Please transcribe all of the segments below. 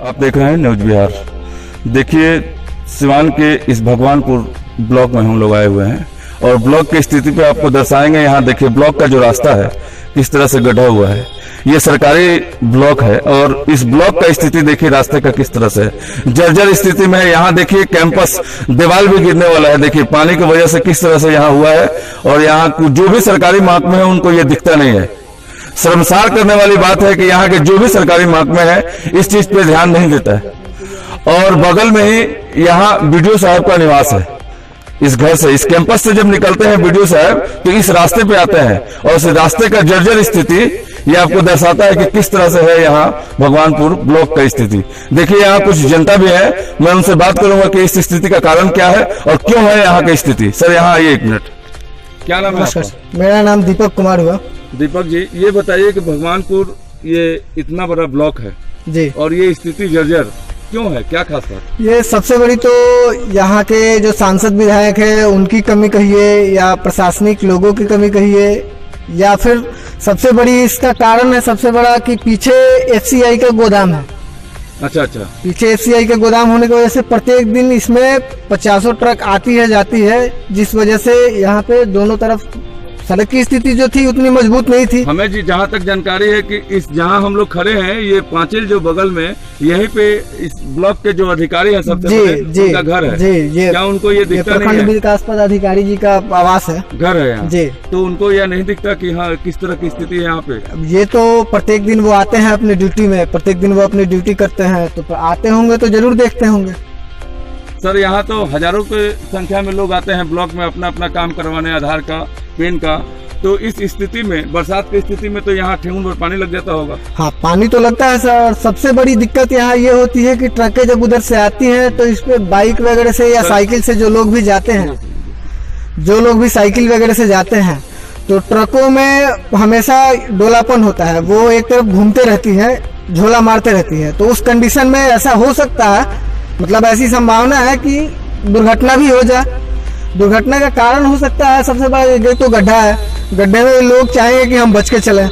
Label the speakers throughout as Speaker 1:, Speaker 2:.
Speaker 1: आप देख रहे हैं न्यूज बिहार। देखिए, सिवान के इस भगवानपुर ब्लॉक में हम लोग आए हुए हैं और ब्लॉक की स्थिति पे आपको दर्शाएंगे। यहाँ देखिए ब्लॉक का जो रास्ता है किस तरह से गड्ढा हुआ है। ये सरकारी ब्लॉक है और इस ब्लॉक का स्थिति देखिए रास्ते का किस तरह से जर्जर स्थिति में है। यहाँ देखिए कैंपस दीवार भी गिरने वाला है। देखिए पानी की वजह से किस तरह से यहाँ हुआ है और यहाँ जो भी सरकारी महकमे है उनको ये दिखता नहीं है। शर्मसार करने वाली बात है कि यहाँ के जो भी सरकारी महकमे है इस चीज पे ध्यान नहीं देता है। और बगल में ही यहाँ बीडीओ साहब का निवास है। इस घर से, इस कैंपस से जब निकलते हैं बीडीओ साहब तो इस रास्ते पे आते हैं और इस रास्ते का जर्जर स्थिति ये आपको दर्शाता है कि किस तरह से है यहाँ भगवानपुर ब्लॉक का स्थिति। देखिए यहाँ कुछ जनता भी है, मैं उनसे बात करूंगा कि इस स्थिति का कारण क्या है और क्यों है यहाँ की स्थिति। सर यहाँ आइए एक मिनट। क्या नाम है आपका?
Speaker 2: मेरा नाम दीपक कुमार हुआ।
Speaker 1: दीपक जी, ये बताइए कि भगवानपुर ये इतना बड़ा ब्लॉक है
Speaker 2: जी
Speaker 1: और ये स्थिति जर्जर क्यों है, क्या खास बात?
Speaker 2: ये सबसे बड़ी तो यहाँ के जो सांसद विधायक है उनकी कमी कहिए या प्रशासनिक लोगों की कमी कहिए या फिर सबसे बड़ी इसका कारण है सबसे बड़ा कि पीछे एफसीआई का गोदाम है।
Speaker 1: अच्छा,
Speaker 2: पीछे एफसीआई का गोदाम होने की वजह से प्रत्येक दिन इसमें 50 ट्रक आती है जाती है, जिस वजह से यहाँ पे दोनों तरफ सड़क की स्थिति जो थी उतनी मजबूत नहीं थी।
Speaker 1: हमें जी जहाँ तक जानकारी है कि इस जहाँ हम लोग खड़े हैं ये पांचिल जो बगल में यहीं पे इस ब्लॉक के जो अधिकारी हैं सबसे उनका घर है।
Speaker 2: जी, ये
Speaker 1: क्या उनको ये दिखता नहीं है?
Speaker 2: प्रखंड विकास पदाधिकारी जी का आवास है, घर
Speaker 1: है यहाँ
Speaker 2: जी।
Speaker 1: तो उनको यह नहीं दिखता कि हाँ किस तरह की स्थिति है यहाँ पे?
Speaker 2: ये तो प्रत्येक दिन वो आते हैं अपनी ड्यूटी में, प्रत्येक दिन वो अपनी ड्यूटी करते हैं तो आते होंगे तो जरूर देखते होंगे।
Speaker 1: सर यहाँ तो हजारों की संख्या में लोग आते हैं ब्लॉक में अपना अपना काम करवाने, आधार का, पेन का। तो इस स्थिति में, बरसात की स्थिति में तो यहाँ ठेहुन भर पानी लग जाता होगा।
Speaker 2: हाँ, पानी तो लगता है सर। सबसे बड़ी दिक्कत यहाँ ये होती है कि ट्रकें जब उधर से आती हैं तो इस पे बाइक वगैरह से या साइकिल से जो लोग भी जाते हैं, जो लोग भी साइकिल वगैरह से जाते हैं तो ट्रकों में हमेशा डोलापन होता है। वो एक तरफ घूमते रहती है, झोला मारते रहती है। तो उस कंडीशन में ऐसा हो सकता है, मतलब ऐसी संभावना है कि दुर्घटना भी हो जाए। दुर्घटना का कारण हो सकता है सबसे बड़ा एक तो गड्ढा है। गड्ढे में लोग चाहेंगे कि हम बच के चलें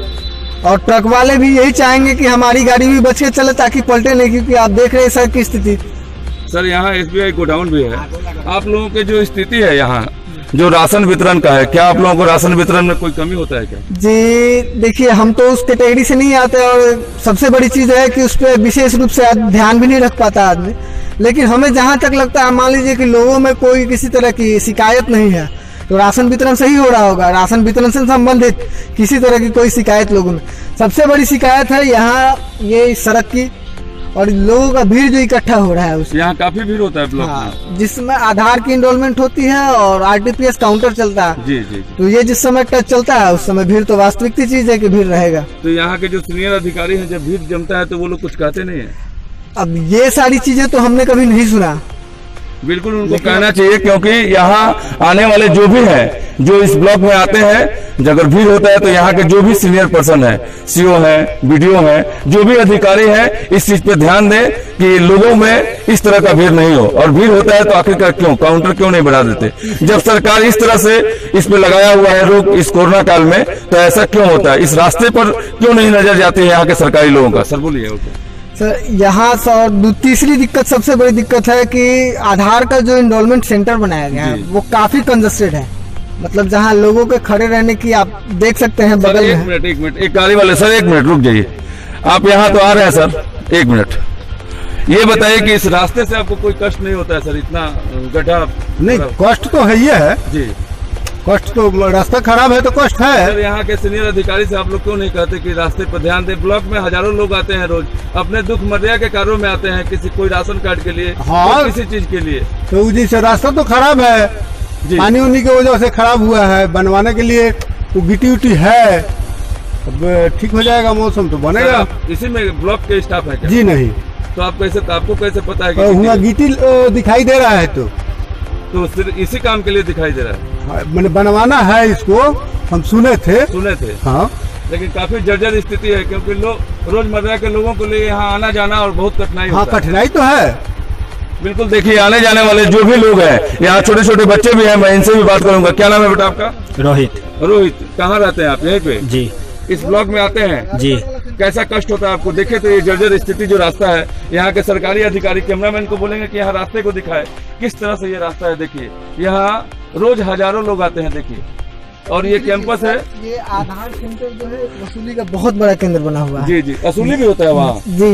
Speaker 2: और ट्रक वाले भी यही चाहेंगे कि हमारी गाड़ी भी बच के चले ताकि पलटे नहीं, क्योंकि आप देख रहे हैं सड़क की स्थिति।
Speaker 1: सर यहाँ एसबीआई गोडाउन भी है। आप लोगों की जो स्थिति है यहाँ जो राशन वितरण का है, क्या आप लोगों को राशन वितरण में कोई कमी होता है क्या? जी
Speaker 2: देखिए, हम तो उस कैटेगरी से नहीं आते और सबसे बड़ी चीज है कि उस पर विशेष रूप से ध्यान भी नहीं रख पाता आदमी। लेकिन हमें जहाँ तक लगता है, मान लीजिए कि लोगों में कोई किसी तरह की शिकायत नहीं है तो राशन वितरण सही हो रहा होगा। राशन वितरण से संबंधित किसी तरह की कोई शिकायत लोगों में, सबसे बड़ी शिकायत है यहाँ ये सड़क की और लोगों का भीड़ जो इकट्ठा हो रहा है उसमें। यहाँ
Speaker 1: काफी भीड़ होता है ब्लॉक में,
Speaker 2: जिसमें आधार की इनरोलमेंट होती है और आरटीपीएस काउंटर चलता है।
Speaker 1: जी।
Speaker 2: तो ये जिस समय टच चलता है उस समय भीड़ तो वास्तविक चीज है कि भीड़ रहेगा।
Speaker 1: तो यहाँ के जो सीनियर अधिकारी हैं जब भीड़ जमता है तो वो लोग कुछ कहते नहीं है?
Speaker 2: अब ये सारी चीजें तो हमने कभी नहीं सुना।
Speaker 1: बिल्कुल उनको कहना चाहिए, क्योंकि यहाँ आने वाले जो भी हैं, जो इस ब्लॉक में आते हैं, अगर भीड़ होता है तो यहाँ के जो भी सीनियर पर्सन है, सीओ है, बीडीओ है, जो भी अधिकारी हैं, इस चीज पे ध्यान दें कि लोगों में इस तरह का भीड़ नहीं हो। और भीड़ होता है तो आखिरकार क्यों काउंटर क्यों नहीं बढ़ा देते? जब सरकार इस तरह से इस पे लगाया हुआ है रोक इस कोरोना काल में, तो ऐसा क्यों होता है? इस रास्ते पर क्यों नहीं नजर जाती है यहाँ के सरकारी लोगों का? सर बोलिए।
Speaker 2: सर यहाँ तीसरी दिक्कत, सबसे बड़ी दिक्कत है कि आधार का जो इनरोलमेंट सेंटर बनाया गया है वो काफी कंजस्टेड है। मतलब जहाँ लोगों के खड़े रहने की आप देख सकते हैं बगल में।
Speaker 1: एक मिनट, एक गाड़ी वाले सर, एक मिनट रुक जाइए। आप यहाँ तो आ रहे हैं सर, एक मिनट। ये बताइए कि इस रास्ते से आपको कोई कष्ट नहीं होता है सर? इतना गड्ढा
Speaker 3: नहीं, कष्ट तो है ही है
Speaker 1: जी।
Speaker 3: कष्ट तो, रास्ता खराब है तो कष्ट है।
Speaker 1: सर यहाँ के सीनियर अधिकारी से आप लोग क्यों नहीं कहते कि रास्ते पर ध्यान दें? ब्लॉक में हजारों लोग आते हैं रोज, अपने दुख मर्या के कार्यों में आते हैं, किसी कोई राशन कार्ड के लिए,
Speaker 3: हाँ,
Speaker 1: किसी चीज के लिए।
Speaker 3: तो उसी से रास्ता तो खराब है, पानी उन्हीं की वजह से खराब हुआ है। बनवाने के लिए तो गिट्टी उट्टी है, अब ठीक हो जाएगा, मौसम तो बनेगा।
Speaker 1: इसी में ब्लॉक के स्टाफ है क्या?
Speaker 3: जी नहीं।
Speaker 1: तो आपको कैसे पता है?
Speaker 3: गिट्टी दिखाई दे रहा है
Speaker 1: तो सिर्फ इसी काम के लिए दिखाई दे रहा है?
Speaker 3: मैंने बनवाना है इसको, हम सुने थे। हाँ,
Speaker 1: लेकिन काफी जर्जर स्थिति है, क्योंकि लोग रोजमर्रा के लोगों को लिए यहाँ आना जाना और बहुत कठिनाई
Speaker 3: हाँ, कठिनाई तो है
Speaker 1: बिल्कुल। देखिए आने जाने वाले जो भी लोग हैं, यहाँ छोटे छोटे बच्चे भी हैं, मैं इनसे भी बात करूंगा। क्या नाम है बेटा आपका?
Speaker 4: रोहित।
Speaker 1: रोहित, कहाँ रहते हैं आप? यहीं पे
Speaker 4: जी।
Speaker 1: इस ब्लॉक में आते हैं
Speaker 4: जी।
Speaker 1: कैसा कष्ट होता है आपको। देखिए तो ये जर्जर स्थिति जो रास्ता है, यहाँ के सरकारी अधिकारी कैमरामैन को बोलेंगे कि यहाँ रास्ते को दिखाए किस तरह से ये रास्ता है। देखिए यहाँ रोज हजारों लोग आते हैं। देखिए और ये कैंपस है,
Speaker 2: ये आधार सेंटर जो है वसूली का बहुत बड़ा केंद्र बना हुआ है।
Speaker 1: जी जी, वसूली भी होता है वहाँ।
Speaker 2: जी,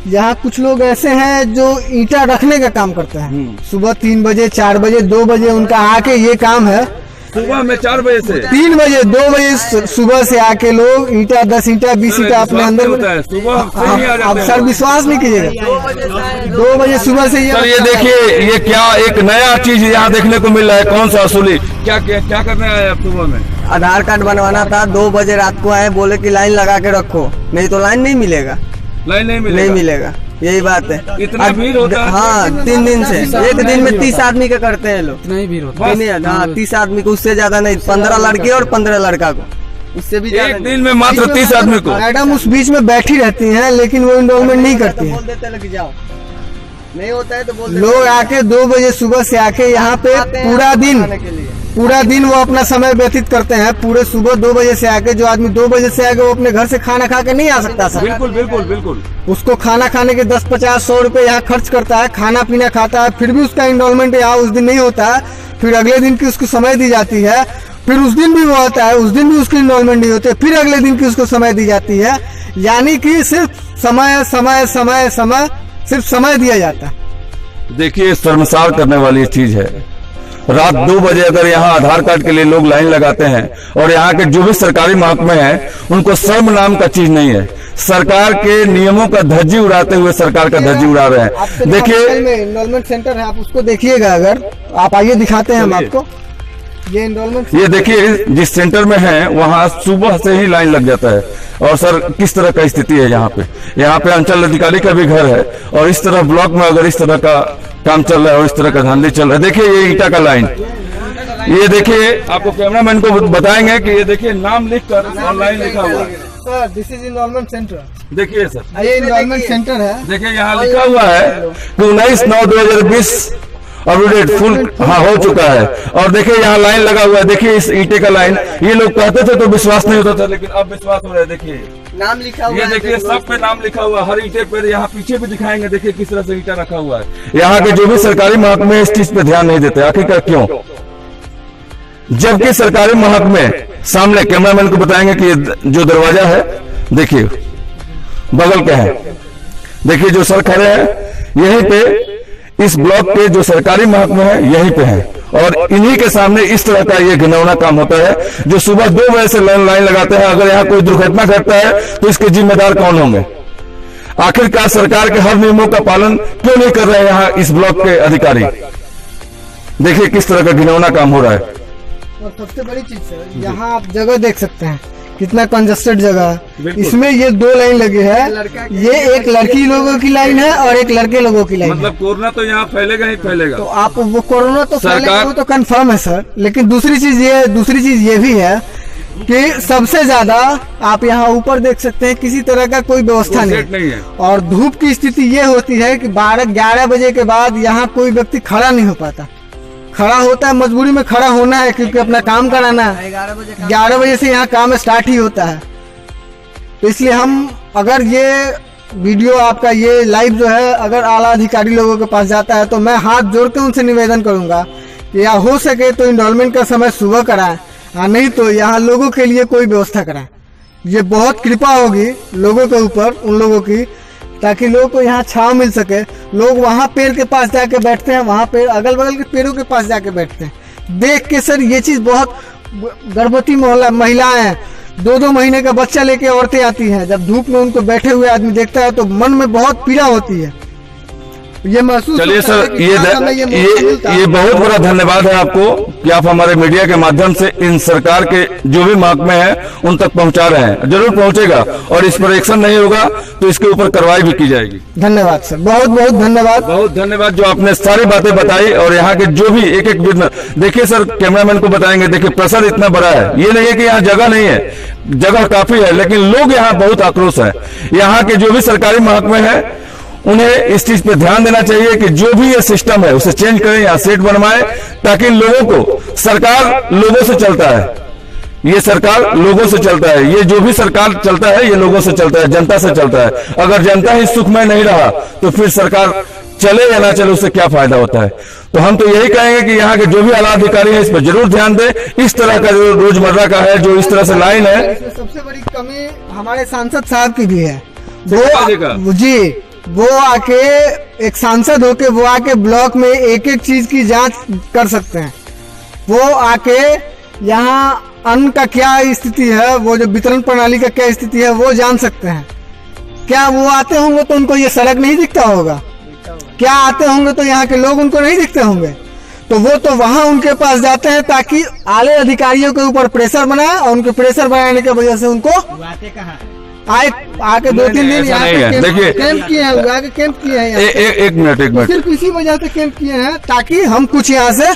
Speaker 2: यहाँ कुछ लोग ऐसे हैं जो ईंटा रखने का काम करते हैं। सुबह 3 बजे 4 बजे 2 बजे उनका आके ये काम है।
Speaker 1: सुबह में 4 बजे से
Speaker 2: 3 बजे 2 बजे सुबह से आके लोग ईंटा 10 ईंटा 20 ईंटा अपने अंदर
Speaker 1: होता है। सुबह से ही आ जाते
Speaker 2: आप
Speaker 1: हैं।
Speaker 2: सर विश्वास नहीं कीजिएगा, 2 बजे सुबह से
Speaker 1: सर ये देखिए ये क्या एक नया चीज यहाँ देखने को मिल रहा है। कौन सा वसूली, क्या करने आए आप सुबह में?
Speaker 4: आधार कार्ड बनवाना था। 2 बजे रात को आए, बोले कि लाइन लगा के रखो, नहीं तो लाइन नहीं मिलेगा।
Speaker 1: लाइन नहीं
Speaker 4: मिलेगा, यही बात है।
Speaker 1: इतना भीड़ होता है?
Speaker 4: हाँ, 3 दिन से एक दिन में 30 आदमी का करते हैं लोग।
Speaker 2: इतना ही भीड़ होता है।
Speaker 4: हाँ, 30 आदमी को, उससे ज्यादा नहीं। 15 लड़के और 15 लड़का को, उससे भी
Speaker 1: एक दिन में मात्र 30 आदमी को।
Speaker 2: मैडम उस बीच में बैठी रहती हैं लेकिन वो इनरोलमेंट नहीं करती है।
Speaker 4: बोल देते लग जाओ, नहीं होता है तो बोल
Speaker 2: लोग आके 2 बजे सुबह से आके यहाँ पे पूरा दिन वो अपना समय व्यतीत करते हैं। पूरे सुबह 2 बजे से आके, जो आदमी 2 बजे से आके वो अपने घर से खाना खा के नहीं आ सकता सर।
Speaker 1: बिल्कुल बिल्कुल बिल्कुल।
Speaker 2: उसको खाना खाने के 10 50 100 रुपए यहाँ खर्च करता है, खाना पीना खाता है, फिर भी उसका इनरोलमेंट यहाँ उस दिन नहीं होता है। फिर अगले दिन की उसको समय दी जाती है, फिर उस दिन भी वो होता है, उस दिन भी उसकी इनरोलमेंट नहीं होती है, फिर अगले दिन की उसको समय दी जाती है। यानी कि सिर्फ समय समय समय समय सिर्फ समय दिया जाता है।
Speaker 1: देखिए शर्मसार करने वाली चीज है। रात 2 बजे अगर यहाँ आधार कार्ड के लिए लोग लाइन लगाते हैं और यहाँ के जो भी सरकारी महकमे हैं उनको शर्म नाम का चीज नहीं है। सरकार के नियमों का धज्जी उड़ाते हुए सरकार का धज्जी उड़ा रहे हैं। देखिए
Speaker 2: इनरोलमेंट सेंटर है, आप उसको देखिएगा। अगर आप आइए दिखाते हैं हम आपको ये इनरोलमेंट।
Speaker 1: ये देखिए जिस सेंटर में है वहाँ सुबह से ही लाइन लग जाता है। और सर किस तरह का स्थिति है यहाँ पे अंचल अधिकारी का भी घर है और इस तरह ब्लॉक में अगर इस तरह का काम चल रहा है और इस तरह का धांधली चल रहा है। देखिए ये ईंटा का लाइन, ये देखिए आपको कैमरामैन को बताएंगे कि ये देखिए नाम लिख कर ऑनलाइन लिखा हुआ है।
Speaker 2: Sir this is enrolment centre.
Speaker 1: देखिए सर
Speaker 2: ये इनरोलमेंट सेंटर है।
Speaker 1: देखिए यहाँ लिखा हुआ है कि 19/9/2020 अपडेट फुल हो चुका है। और देखिए यहाँ लाइन लगा हुआ है। देखिए इस ईंटे का लाइन, ये लोग कहते थे तो विश्वास नहीं होता था लेकिन अब विश्वास हो रहा है। देखिए
Speaker 4: नाम लिखा हुआ
Speaker 1: ये
Speaker 4: है,
Speaker 1: देखिए सब पे नाम लिखा हुआ है, हर ईंटे पे। यहाँ पीछे भी दिखाएंगे, देखिए किस तरह से ईंटा रखा हुआ है। यहाँ के जो भी सरकारी महकमे इस चीज पे ध्यान नहीं देते, आखिरकार क्यों? जबकि सरकारी महकमे सामने, कैमरामैन को बताएंगे कि जो दरवाजा है देखिए बगल का है। देखिए जो सर खड़े हैं यहीं पे, इस ब्लॉक के जो सरकारी महकमे हैं यहीं पे हैं और इन्हीं के सामने इस तरह का ये घिनौना काम होता है। जो सुबह 2 बजे से लाइन लगाते हैं, अगर यहाँ कोई दुर्घटना घटता है तो इसके जिम्मेदार कौन होंगे? आखिरकार सरकार के हर नियमों का पालन क्यों नहीं कर रहे हैं यहाँ इस ब्लॉक के अधिकारी? देखिए किस तरह का घिनौना काम हो रहा है।
Speaker 2: और सबसे बड़ी चीज सर, यहाँ आप जगह देख सकते हैं कितना कंजस्टेड जगह है। इसमें ये 2 लाइन लगी है। ये एक लड़की लोगों की लाइन है और एक लड़के लोगों की लाइन
Speaker 1: मतलब कोरोना तो यहाँ फैलेगा ही फैलेगा।
Speaker 2: तो आप वो कोरोना तो
Speaker 1: सरकार-
Speaker 2: फैलेगा, वो तो कंफर्म है सर। लेकिन दूसरी चीज ये भी है कि सबसे ज्यादा आप यहाँ ऊपर देख सकते हैं किसी तरह का कोई व्यवस्था नहीं है। और धूप की स्थिति ये होती है कि 12-11 बजे के बाद यहाँ कोई व्यक्ति खड़ा नहीं हो पाता। खड़ा होता है, मजबूरी में खड़ा होना है क्योंकि अपना काम कराना है। 11 बजे से यहाँ काम स्टार्ट ही होता है। तो इसलिए हम, अगर ये वीडियो आपका ये लाइव जो है अगर आला अधिकारी लोगों के पास जाता है तो मैं हाथ जोड़ के उनसे निवेदन करूंगा कि या हो सके तो इनरोलमेंट का समय सुबह कराएं, नहीं तो यहाँ लोगों के लिए कोई व्यवस्था कराएं। ये बहुत कृपा होगी लोगों के ऊपर, उन लोगों की, ताकि लोगों को यहाँ छांव मिल सके। लोग वहाँ पेड़ के पास जाके बैठते हैं, वहाँ पेड़, अगल बगल के पेड़ों के पास जाके बैठते हैं। देख के सर ये चीज बहुत, गर्भवती महिलाएं 2-2 महीने का बच्चा लेके औरतें आती हैं, जब धूप में उनको बैठे हुए आदमी देखता है तो मन में बहुत पीड़ा होती है। ये महसूस,
Speaker 1: चलिए सर, ये बहुत बड़ा धन्यवाद है आपको कि आप हमारे मीडिया के माध्यम से इन सरकार के जो भी महकमे हैं उन तक पहुंचा रहे हैं। जरूर पहुंचेगा और इस पर एक्शन नहीं होगा तो इसके ऊपर कार्रवाई भी की जाएगी।
Speaker 2: धन्यवाद सर, बहुत बहुत धन्यवाद।
Speaker 1: बहुत धन्यवाद जो आपने सारी बातें बताई और यहाँ के जो भी एक बिजनेस। देखिए सर, कैमरामैन को बताएंगे, देखिए प्रेशर इतना बड़ा है। ये नहीं है कि यहाँ जगह नहीं है, जगह काफी है, लेकिन लोग यहाँ बहुत आक्रोश है। यहाँ के जो भी सरकारी महकमे हैं उन्हें इस चीज पे ध्यान देना चाहिए कि जो भी ये सिस्टम है उसे चेंज करें या सेट बनवाएं, ताकि लोगों को, सरकार लोगों से चलता है। ये सरकार लोगों से चलता है, ये जो भी सरकार चलता है ये लोगों से चलता है, जनता से चलता है। अगर जनता ही सुखमय नहीं रहा तो फिर सरकार चले या ना चले उससे क्या फायदा होता है। तो हम तो यही कहेंगे कि यहाँ के जो भी आला अधिकारी हैं इस पर जरूर ध्यान दें। इस तरह का जो रोजमर्रा का है, जो इस तरह से लाइन है,
Speaker 2: इसमें सबसे बड़ी कमी हमारे सांसद साहब की भी है। वो आके एक सांसद होके वो आके ब्लॉक में एक एक चीज की जांच कर सकते हैं। वो आके यहाँ अन्न का क्या स्थिति है, वो जो वितरण प्रणाली का क्या स्थिति है वो जान सकते हैं। क्या वो आते होंगे तो उनको ये सड़क नहीं दिखता होगा? क्या आते होंगे तो यहाँ के लोग उनको नहीं दिखते होंगे? तो वो तो वहां उनके पास जाते हैं ताकि आले अधिकारियों के ऊपर प्रेशर बनाए, और उनके प्रेशर बनाने की वजह से उनको आके 2-3 दिन यहाँ
Speaker 1: देखिए
Speaker 2: कैंप किए हैं, आके कैंप किए हैं।
Speaker 1: एक मिनट
Speaker 2: सिर्फ इसी वजह से कैंप किए हैं ताकि हम कुछ यहाँ से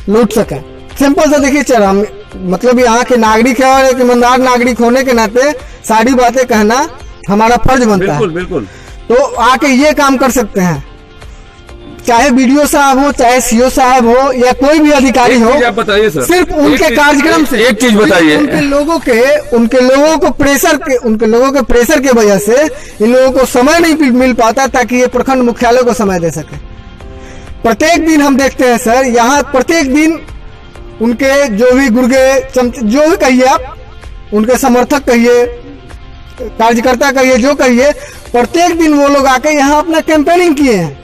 Speaker 2: लूट सकें। सिंपल सा देखिए, चल हम मतलब यहाँ के नागरिक है और एक ईमानदार नागरिक होने के नाते सारी बातें कहना हमारा फर्ज बनता है।
Speaker 1: बिल्कुल।
Speaker 2: तो आके ये काम कर सकते हैं, चाहे बीडीओ साहब हो, चाहे सीओ साहब हो, या कोई भी अधिकारी हो।
Speaker 1: आप बताइए सर,
Speaker 2: सिर्फ उनके कार्यक्रम से
Speaker 1: एक चीज बताइए,
Speaker 2: उनके लोगों के प्रेशर के वजह से इन लोगों को समय नहीं मिल पाता ताकि ये प्रखंड मुख्यालय को समय दे सके। प्रत्येक दिन हम देखते हैं सर, यहाँ प्रत्येक दिन उनके जो भी गुर्गे जो भी कहिए आप, उनके समर्थक कहिए, कार्यकर्ता कहिए, जो कहिए, प्रत्येक दिन वो लोग आके यहाँ अपना कैंपेनिंग किए हैं,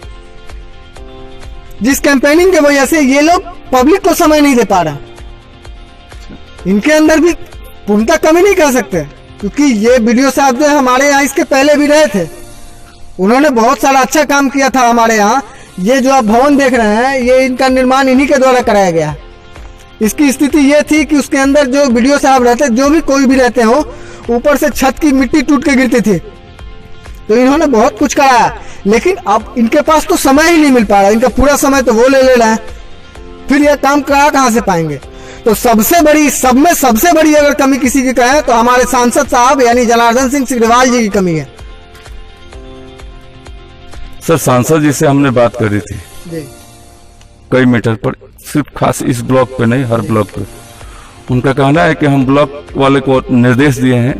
Speaker 2: जिस कैंपेनिंग की वजह से ये लोग पब्लिक को समय नहीं दे पा रहा। इनके अंदर भी पूर्णतः कमी नहीं कर सकते, क्योंकि ये बीडीओ साहब जो हमारे यहाँ इसके पहले भी रहे थे, उन्होंने बहुत सारा अच्छा काम किया था हमारे यहाँ। ये जो आप भवन देख रहे हैं, ये इनका निर्माण इन्हीं के द्वारा कराया गया। इसकी स्थिति ये थी कि उसके अंदर जो बीडीओ साहब रहते, जो भी कोई भी रहते हो, ऊपर से छत की मिट्टी टूट के गिरती थी। तो इन्होंने बहुत कुछ कराया, लेकिन अब इनके पास तो समय ही नहीं मिल पा रहा। इनका पूरा समय तो वो ले रहा है, फिर यह काम कहाँ से पाएंगे। तो सबसे बड़ी अगर कमी किसी की कहें तो हमारे सांसद साहब यानी जनार्दन सिंह सिग्रीवाल जी की कमी है।
Speaker 1: सर, सांसद जी से हमने बात करी थी
Speaker 2: जी।
Speaker 1: कई मीटर पर, सिर्फ खास इस ब्लॉक पे नहीं, हर ब्लॉक पे। उनका कहना है कि हम ब्लॉक वाले को निर्देश दिए हैं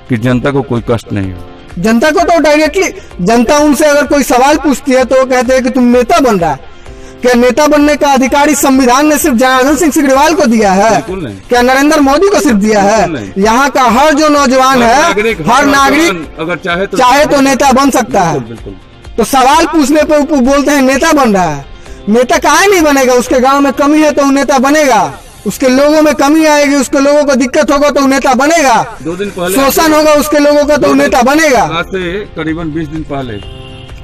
Speaker 1: कि जनता को कोई कष्ट नहीं हो।
Speaker 2: जनता को तो डायरेक्टली जनता उनसे अगर कोई सवाल पूछती है तो वो कहते हैं कि तुम नेता बन रहा है। क्या नेता बनने का अधिकारी संविधान ने सिर्फ जनार्दन सिंह सिग्रीवाल को दिया है? क्या नरेंद्र मोदी को सिर्फ दिया है? यहाँ का हर जो नौजवान है, हर नागरिक
Speaker 1: अगर
Speaker 2: चाहे तो नेता बन सकता है। तो सवाल पूछने पर बोलते हैं नेता बन रहा है। नेता काहे नहीं बनेगा? उसके गांव में कमी है तो वो नेता बनेगा, उसके लोगों में कमी आएगी, उसके लोगों को दिक्कत होगा तो नेता बनेगा,
Speaker 1: 2 दिन पहले
Speaker 2: शोषण होगा उसके लोगों का तो नेता बनेगा।
Speaker 1: आज से करीबन 20 दिन पहले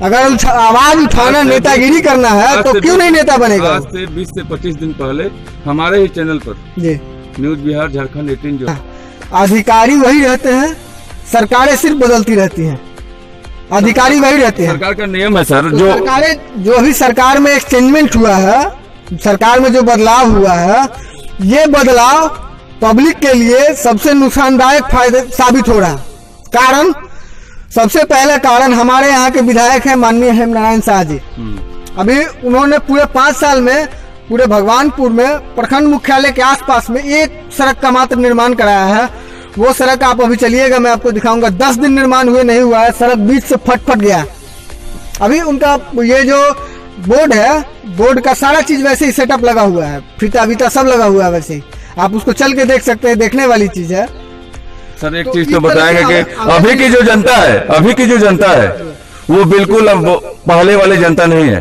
Speaker 2: अगर आवाज उठाना नेतागिरी करना है तो क्यों नहीं नेता बनेगा?
Speaker 1: आज से 20 से 25 दिन पहले हमारे ही चैनल पर
Speaker 2: जी
Speaker 1: न्यूज बिहार झारखंड 18 जो
Speaker 2: अधिकारी वही रहते हैं, सरकारें सिर्फ बदलती रहती हैं, अधिकारी वही रहते हैं।
Speaker 1: सरकार का नियम है सर,
Speaker 2: तो
Speaker 1: जो
Speaker 2: जो अभी सरकार में एक्सचेंजमेंट हुआ है, सरकार में जो बदलाव हुआ है, ये बदलाव पब्लिक के लिए सबसे नुकसानदायक फायदे साबित हो रहा है। कारण, सबसे पहला कारण हमारे यहाँ के विधायक हैं माननीय हेमनारायण शाह जी। अभी उन्होंने पूरे 5 साल में पूरे भगवानपुर में प्रखंड मुख्यालय के आसपास में एक सड़क का मात्र निर्माण कराया है। वो सड़क आप अभी चलिएगा, मैं आपको दिखाऊंगा। 10 दिन निर्माण हुए नहीं हुआ है, सड़क बीच से फट गया। अभी उनका ये जो बोर्ड है, बोर्ड का सारा चीज वैसे ही सेटअप लगा हुआ है, फीता वीता सब लगा हुआ है वैसे ही, आप उसको चल के देख सकते हैं, देखने वाली चीज है।
Speaker 1: सर एक चीज तो बताएंगे कि अभी की जो जनता है वो बिल्कुल अब पहले वाली जनता नहीं है।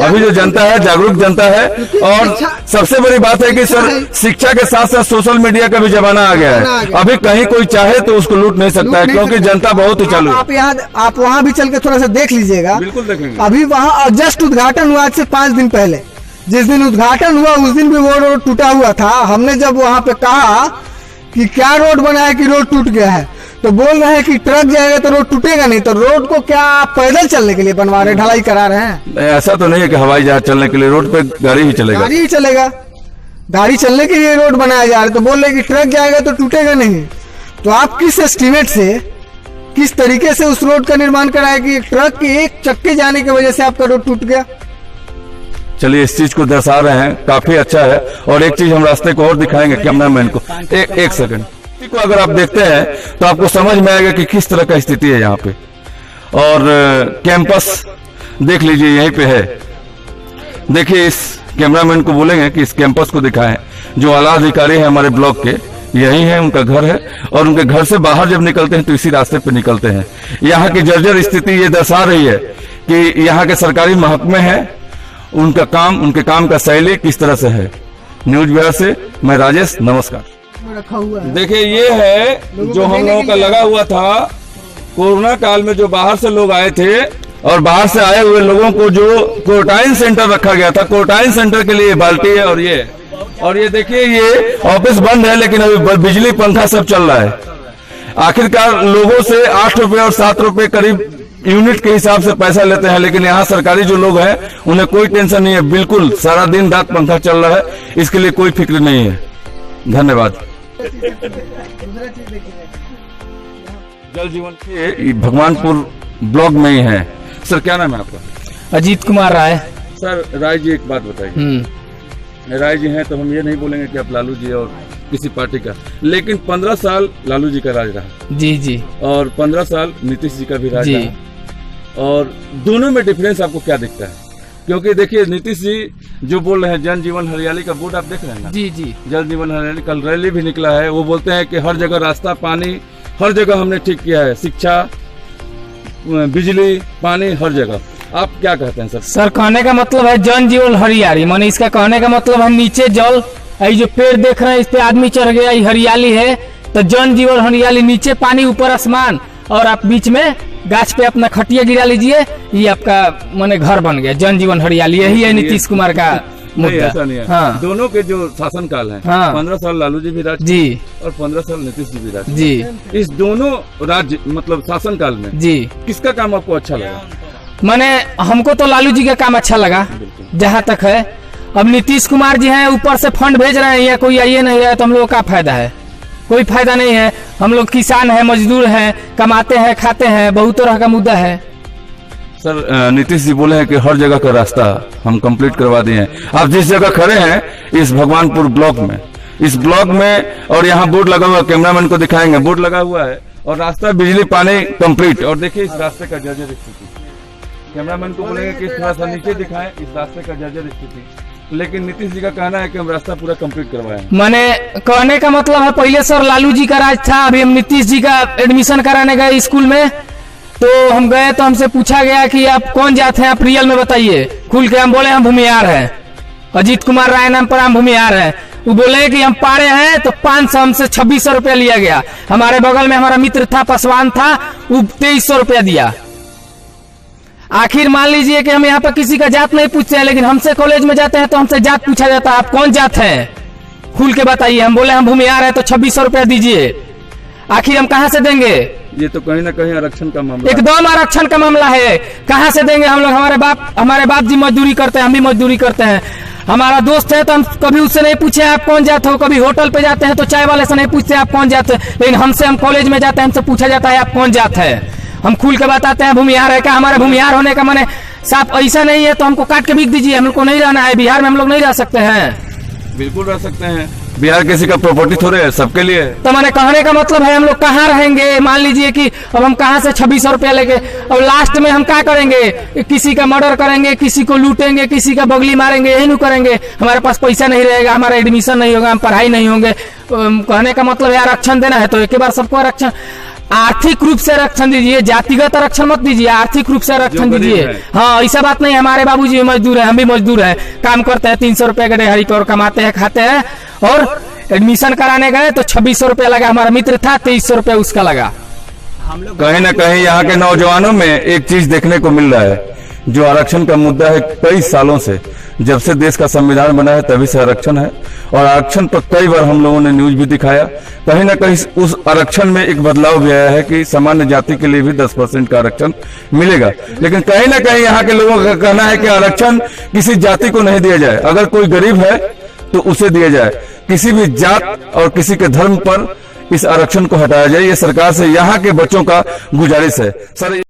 Speaker 1: अभी जो जनता है जागरूक जनता है, और सबसे बड़ी बात है कि सर शिक्षा के साथ साथ सोशल मीडिया का भी जमाना आ गया है। अभी कहीं कोई चाहे तो उसको लूट नहीं सकता है, क्योंकि जनता बहुत ही चालू है।
Speaker 2: आप वहाँ भी चल के थोड़ा सा देख लीजिएगा।
Speaker 1: बिल्कुल देखेंगे।
Speaker 2: अभी वहाँ जस्ट उद्घाटन हुआ आज से 5 दिन पहले, जिस दिन उद्घाटन हुआ उस दिन भी वो रोड टूटा हुआ था। हमने जब वहाँ पे कहा कि क्या रोड बना है कि रोड टूट गया है, तो बोल रहे हैं कि ट्रक जाएगा तो रोड टूटेगा नहीं। तो रोड को क्या आप पैदल चलने के लिए बनवा रहे हैं, ढलाई करा रहे हैं?
Speaker 1: ऐसा तो नहीं है कि हवाई जहाज चलने के लिए, रोड पे गाड़ी ही चलेगा।
Speaker 2: गाड़ी चलने के लिए रोड बनाया जा रहा है, तो बोल रहे कि ट्रक जाएगा तो टूटेगा नहीं। तो आप किस एस्टिमेट से, किस तरीके से उस रोड का निर्माण कराया कि ट्रक के एक चक्के जाने की वजह से आपका रोड टूट गया?
Speaker 1: चलिए इस चीज को दर्शा रहे हैं, काफी अच्छा है। और एक चीज हम रास्ते को और दिखाएंगे कैमरामैन को, एक सेकंड को अगर आप देखते हैं तो आपको समझ में आएगा कि किस तरह का स्थिति है यहाँ पे। और कैंपस देख लीजिए यहीं पे है। देखिए इस कैमरामैन को बोलेंगे कि इस कैंपस को दिखाएं। जो आला अधिकारी है हमारे ब्लॉक के, यही है उनका घर है, और उनके घर से बाहर जब निकलते हैं तो इसी रास्ते पे निकलते हैं। यहाँ की जर्जर स्थिति ये दर्शा रही है कि यहाँ के सरकारी महकमे हैं, उनका काम, उनके काम का शैली किस तरह से है। न्यूज बिहार से मैं राजेश, नमस्कार।
Speaker 2: रखा हुआ है।
Speaker 1: देखिए ये है जो हम लोगों का लगा हुआ था कोरोना काल में, जो बाहर से लोग आए थे और बाहर से आए हुए लोगों को जो क्वारंटाइन सेंटर रखा गया था, क्वारंटाइन सेंटर के लिए बाल्टी है। और ये देखिए ये ऑफिस बंद है, लेकिन अभी बिजली पंखा सब चल रहा है। आखिरकार लोगों से 8 रुपए और 7 रुपए करीब यूनिट के हिसाब से पैसा लेते हैं, लेकिन यहाँ सरकारी जो लोग हैं उन्हें कोई टेंशन नहीं है, बिल्कुल सारा दिन रात पंखा चल रहा है, इसके लिए कोई फिक्र नहीं है। धन्यवाद। जल जीवन के भगवानपुर ब्लॉक में ही है। सर क्या नाम है आपका?
Speaker 5: अजीत कुमार राय।
Speaker 1: सर राय जी एक बात बताइए, राय जी हैं तो हम ये नहीं बोलेंगे कि आप लालू जी और किसी पार्टी का, लेकिन 15 साल लालू जी का राज रहा।
Speaker 5: जी जी।
Speaker 1: और 15 साल नीतीश जी का भी राज रहा। और दोनों में डिफरेंस आपको क्या दिखता है? क्योंकि देखिए नीतीश जी जो बोल रहे हैं जन जीवन हरियाली का बोर्ड आप देख रहे हैं ना?
Speaker 5: जी जी।
Speaker 1: जल जीवन हरियाली, कल रैली भी निकला है। वो बोलते हैं कि हर जगह रास्ता, पानी हर जगह हमने ठीक किया है, शिक्षा, बिजली, पानी हर जगह। आप क्या कहते हैं सर?
Speaker 5: सर कहने का मतलब है जन जीवन हरियाली, माने इसका कहने का मतलब है नीचे जल, ये जो पेड़ देख रहे हैं इस पे आदमी चढ़ गया, ये हरियाली है। तो जन जीवन हरियाली, नीचे पानी ऊपर आसमान, और आप बीच में गाछ पे अपना खटिया गिरा लीजिए, ये आपका माने घर बन गया। जन जीवन हरियाली यही है नीतीश कुमार का मुद्दा।
Speaker 1: ऐसा नहीं है।
Speaker 5: हाँ।
Speaker 1: दोनों के जो शासन काल है,
Speaker 5: हाँ।
Speaker 1: 15 साल लालू जी भी राज
Speaker 5: जी
Speaker 1: और 15 साल नीतीश जी भी राज।
Speaker 5: जी।
Speaker 1: इस दोनों राज्य मतलब शासन काल में
Speaker 5: जी
Speaker 1: किसका काम आपको अच्छा लगा?
Speaker 5: माने हमको तो लालू जी का काम अच्छा लगा जहाँ तक है। अब नीतीश कुमार जी हैं, ऊपर से फंड भेज रहे हैं, या कोई आइए नहीं है तो हम लोगों का फायदा है? कोई फायदा नहीं है। हम लोग किसान हैं, मजदूर हैं, कमाते हैं, खाते हैं, बहुत तरह का मुद्दा है।
Speaker 1: सर नीतीश जी बोले हैं कि हर जगह का रास्ता हम कंप्लीट करवा दिए हैं। आप जिस जगह खड़े हैं इस भगवानपुर ब्लॉक में, इस ब्लॉक में, और यहाँ बोर्ड लगा हुआ, कैमरामैन को दिखाएंगे, बोर्ड लगा हुआ है, और रास्ता, बिजली, पानी कंप्लीट। और देखिए इस रास्ते का जर्जर स्थिति, कैमरामैन को बोलेंगे कि थोड़ा सा नीचे दिखाएं इस रास्ते का जर्जर स्थिति, लेकिन नीतीश जी का कहना है कि हम रास्ता पूरा कंप्लीट करवाएं।
Speaker 5: माने कहने का मतलब है पहले सर लालू जी का राज था, अभी हम नीतीश जी का एडमिशन कराने गए स्कूल में, तो हम गए तो हमसे पूछा गया कि आप कौन जात हैं, आप रियल में बताइए। खुल के हम बोले हम भूमिहार हैं, अजीत कुमार राय नाम पर हम भूमिहार हैं। वो बोले कि हम पाड़े हैं, तो 500 हमसे 2600 रुपया लिया गया। हमारे बगल में हमारा मित्र था, पासवान था, वो 2300 रुपया दिया। आखिर मान लीजिए कि हम यहाँ पर किसी का जात नहीं पूछते हैं, लेकिन हमसे कॉलेज में जाते हैं तो हमसे जात पूछा जाता है, आप कौन जात हैं, खुल के बताइए। हम बोले हम भूमिहार हैं, तो 2600 रुपया दीजिए। आखिर हम कहाँ से देंगे?
Speaker 1: ये तो कहीं ना कहीं आरक्षण का मामला,
Speaker 5: एकदम आरक्षण का मामला है। कहाँ से देंगे हम लोग? हमारे बाप जी मजदूरी करते हैं, हम भी मजदूरी करते हैं। हमारा दोस्त है तो हम कभी उससे नहीं पूछे आप कौन जात हो। कभी होटल पे जाते हैं तो चाय वाले से नहीं पूछते आप कौन जात है, लेकिन हमसे, हम कॉलेज में जाते हैं, हमसे पूछा जाता है आप कौन जात है। हम खुल के बताते हैं भूमिहार है। क्या हमारे भूमिहार होने का माने साफ ऐसा नहीं है तो हमको काट के बिक दीजिए, हम लोग को नहीं रहना है बिहार में, हम लोग नहीं रह सकते हैं।
Speaker 1: बिल्कुल रह सकते हैं, बिहार किसी का प्रॉपर्टी थोड़े है, सबके लिए।
Speaker 5: तो मैंने कहने का मतलब है हम लोग कहाँ रहेंगे? मान लीजिए कि अब हम कहाँ से 2600 रुपया लेके, अब लास्ट में हम क्या करेंगे? किसी का मर्डर करेंगे, किसी को लूटेंगे, किसी का बगली मारेंगे, यही नहीं करेंगे। हमारे पास पैसा नहीं रहेगा, हमारा एडमिशन नहीं होगा, हम पढ़ाई नहीं होंगे। कहने का मतलब है आरक्षण देना है तो एक बार सबको आरक्षण, आर्थिक रूप से आरक्षण दीजिए, जातिगत आरक्षण मत दीजिए, आर्थिक रूप से आरक्षण दीजिए। हाँ ऐसा बात नहीं है। हमारे बाबूजी भी मजदूर है, हम भी मजदूर है, काम करते हैं, 300 रुपए का दिहाड़ी पर कमाते हैं, खाते हैं। और एडमिशन कराने गए तो 2600 रुपया लगा, हमारा मित्र था 2300 रुपया उसका लगा।
Speaker 1: कहीं ना कहीं यहाँ के नौजवानों में एक चीज देखने को मिल रहा है, जो आरक्षण का मुद्दा है कई सालों से, जब से देश का संविधान बना है तभी से आरक्षण है। और आरक्षण पर कई बार हम लोगों ने न्यूज भी दिखाया। कहीं ना कहीं उस आरक्षण में एक बदलाव भी आया है कि सामान्य जाति के लिए भी 10% का आरक्षण मिलेगा। लेकिन कहीं ना कहीं यहाँ के लोगों का कहना है कि आरक्षण किसी जाति को नहीं दिया जाए, अगर कोई गरीब है तो उसे दिया जाए, किसी भी जात और किसी के धर्म पर इस आरक्षण को हटाया जाए। ये सरकार से यहाँ के बच्चों का गुजारिश है। सर